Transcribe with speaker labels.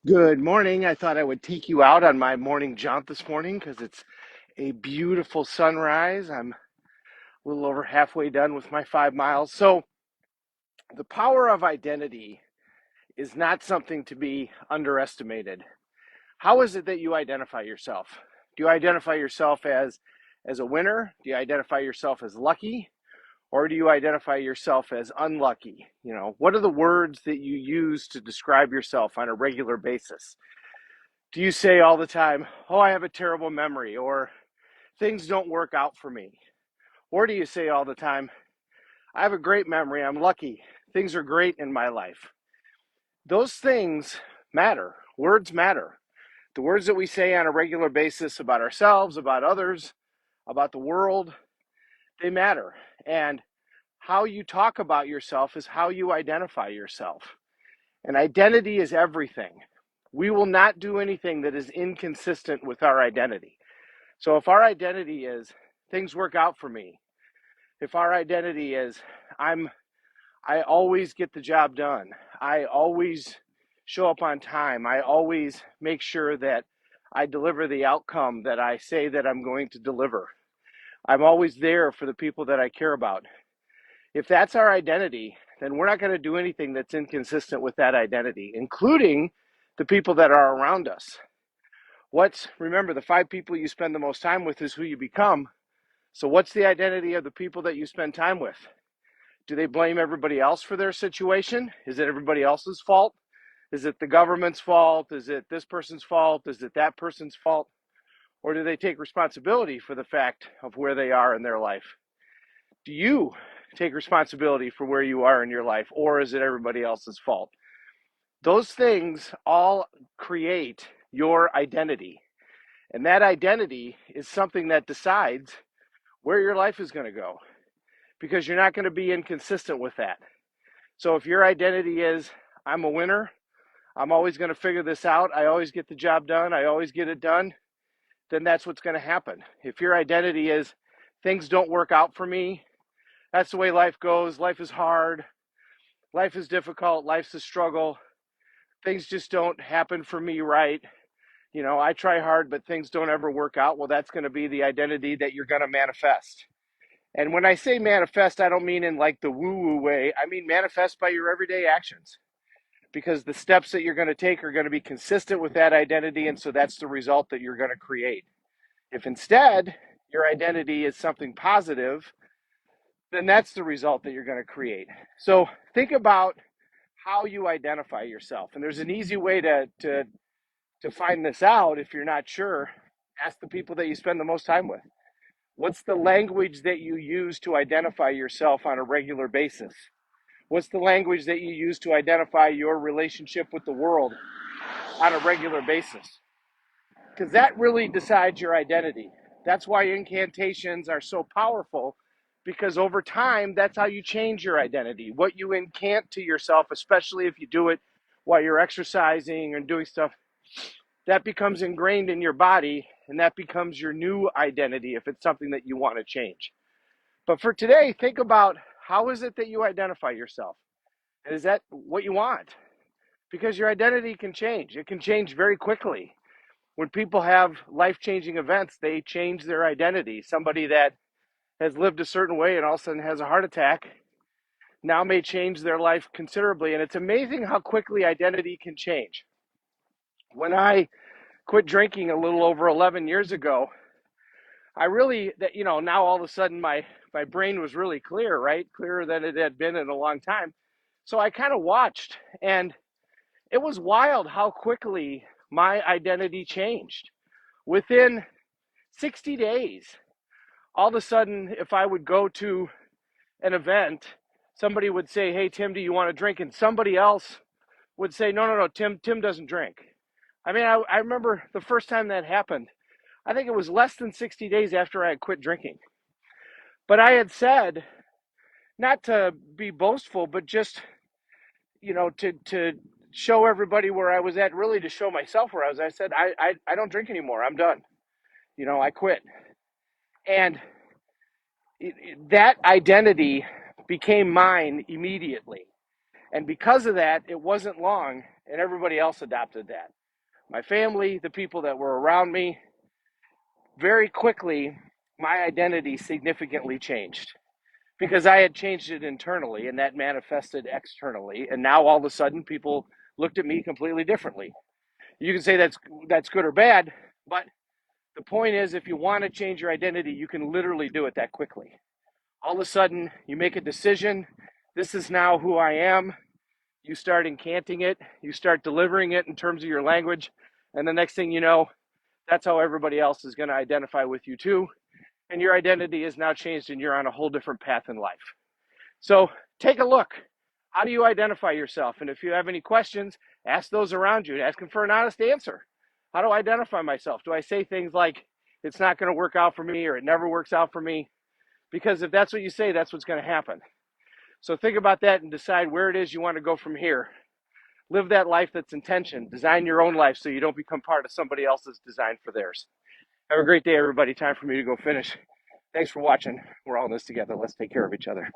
Speaker 1: Good morning. I thought I would take you out on my morning jaunt this morning because it's a beautiful sunrise. I'm a little over halfway done with my 5 miles. So, the power of identity is not something to be underestimated. How is it that you identify yourself? Do you identify yourself as a winner? Do you identify yourself as lucky? Or do you identify yourself as unlucky? What are the words that you use to describe yourself on a regular basis? Do you say all the time, "Oh, I have a terrible memory," or "Things don't work out for me"? Or do you say all the time, "I have a great memory, I'm lucky, things are great in my life"? Those things matter. Words matter. The words that we say on a regular basis about ourselves, about others, about the world, they matter. And how you talk about yourself is how you identify yourself. And identity is everything. We will not do anything that is inconsistent with our identity. So if our identity is things work out for me, if our identity is I always get the job done, I always show up on time, I always make sure that I deliver the outcome that I say that I'm going to deliver, I'm always there for the people that I care about. If that's our identity, then we're not going to do anything that's inconsistent with that identity, including the people that are around us. Remember, the 5 people you spend the most time with is who you become. So what's the identity of the people that you spend time with? Do they blame everybody else for their situation? Is it everybody else's fault? Is it the government's fault? Is it this person's fault? Is it that person's fault? Or do they take responsibility for the fact of where they are in their life? Do you take responsibility for where you are in your life, or is it everybody else's fault? Those things all create your identity. And that identity is something that decides where your life is going to go, because you're not going to be inconsistent with that. So if your identity is, "I'm a winner, I'm always going to figure this out, I always get the job done, I always get it done," then that's what's going to happen. If your identity is, "Things don't work out for me, that's the way life goes, life is hard, life is difficult, life's a struggle, things just don't happen for me right, I try hard, but things don't ever work out," well, that's going to be the identity that you're going to manifest. And when I say manifest, I don't mean in like the woo-woo way. I mean manifest by your everyday actions, because the steps that you're going to take are going to be consistent with that identity. And so that's the result that you're going to create. If instead your identity is something positive, then that's the result that you're going to create. So think about how you identify yourself. And there's an easy way to find this out if you're not sure. Ask the people that you spend the most time with. What's the language that you use to identify yourself on a regular basis? What's the language that you use to identify your relationship with the world on a regular basis? Because that really decides your identity. That's why incantations are so powerful, because over time, that's how you change your identity. What you incant to yourself, especially if you do it while you're exercising and doing stuff, that becomes ingrained in your body, and that becomes your new identity if it's something that you want to change. But for today, think about, how is it that you identify yourself? Is that what you want? Because your identity can change. It can change very quickly. When people have life-changing events, they change their identity. Somebody that has lived a certain way and all of a sudden has a heart attack now may change their life considerably. And it's amazing how quickly identity can change. When I quit drinking a little over 11 years ago, I really, now all of a sudden my brain was really clear, right? Clearer than it had been in a long time. So I kind of watched, and it was wild how quickly my identity changed. Within 60 days, all of a sudden, if I would go to an event, somebody would say, "Hey, Tim, do you want to drink?" And somebody else would say, "No, no, no, Tim doesn't drink." I mean, I remember the first time that happened. I think it was less than 60 days after I had quit drinking. But I had said, not to be boastful, but just, to show everybody where I was at, really to show myself where I was. I said, I don't drink anymore. I'm done. I quit. And that identity became mine immediately. And because of that, it wasn't long and everybody else adopted that. My family, the people that were around me, very quickly, my identity significantly changed because I had changed it internally and that manifested externally. And now all of a sudden, people looked at me completely differently. You can say that's good or bad, but the point is, if you want to change your identity, you can literally do it that quickly. All of a sudden, you make a decision. This is now who I am. You start incanting it. You start delivering it in terms of your language. And the next thing you know, that's how everybody else is going to identify with you too. And your identity is now changed and you're on a whole different path in life. So take a look. How do you identify yourself? And if you have any questions, ask those around you. Ask them for an honest answer. How do I identify myself? Do I say things like, it's not going to work out for me or it never works out for me? Because if that's what you say, that's what's going to happen. So think about that and decide where it is you want to go from here. Live that life that's intention. Design your own life so you don't become part of somebody else's design for theirs. Have a great day, everybody. Time for me to go finish. Thanks for watching. We're all in this together. Let's take care of each other.